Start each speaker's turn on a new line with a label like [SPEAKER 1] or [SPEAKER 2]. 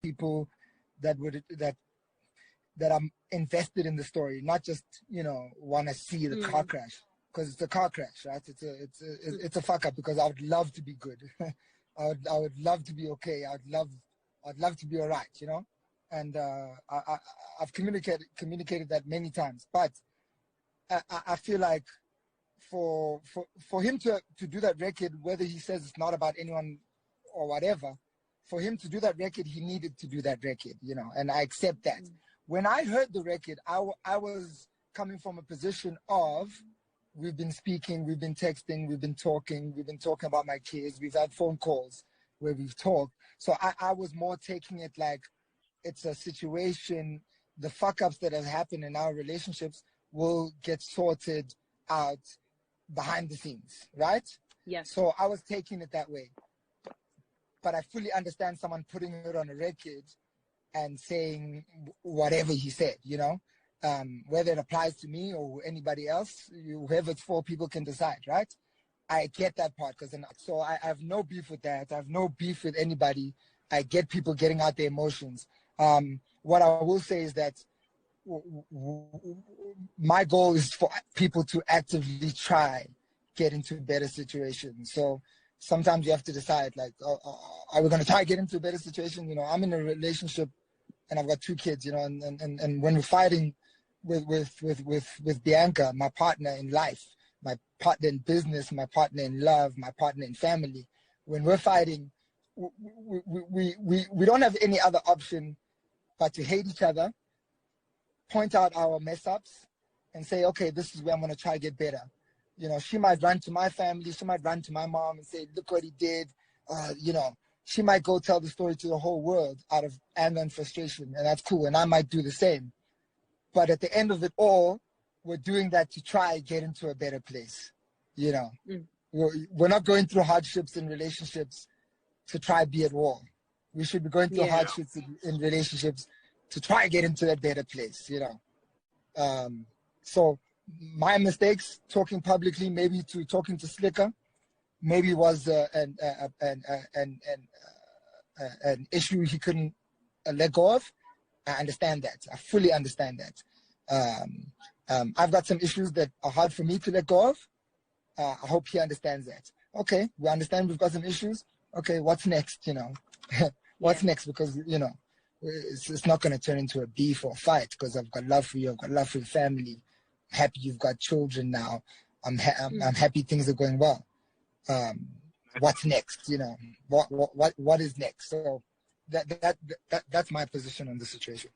[SPEAKER 1] people that are invested in the story, not just, want to see the car crash, because it's a car crash, right? It's a fuck up, because I would love to be good. I would love to be okay. I'd love to be all right, and I've communicated that many times, but I feel like for him to do that record, whether he says it's not about anyone or whatever, for him to do that record, he needed to do that record, and I accept that. When I heard the record, I was coming from a position of, we've been speaking, we've been texting, we've been talking about my kids, we've had phone calls where we've talked. So I was more taking it like it's a situation, the fuck-ups that have happened in our relationships will get sorted out behind the scenes, right?
[SPEAKER 2] Yes.
[SPEAKER 1] So I was taking it that way. But I fully understand someone putting it on a record and saying whatever he said, whether it applies to me or anybody else, whoever it's for, people can decide, right? I get that part, so I have no beef with that. I have no beef with anybody. I get people getting out their emotions. What I will say is that my goal is for people to actively try get into better situations. So sometimes you have to decide, like, are we going to try to get into a better situation? I'm in a relationship and I've got 2 kids, and when we're fighting with Bianca, my partner in life, my partner in business, my partner in love, my partner in family, when we're fighting, we don't have any other option but to hate each other, point out our mess ups, and say, okay, this is where I'm going to try to get better. She might run to my family, she might run to my mom and say, look what he did. She might go tell the story to the whole world out of anger and frustration, and that's cool. And I might do the same. But at the end of it all, we're doing that to try and get into a better place. We're not going through hardships in relationships to try be at war. We should be going through hardships in relationships to try and get into a better place, So my mistakes, talking publicly, maybe to talking to Slicker, maybe was an issue he couldn't let go of. I understand that. I fully understand that. I've got some issues that are hard for me to let go of. I hope he understands that. Okay, we understand we've got some issues. Okay, what's next, What's next? Because, it's not going to turn into a beef or a fight, because I've got love for you. I've got love for your family. I'm happy you've got children now. I'm happy things are going well. What's next? What is next? So that's my position on the situation.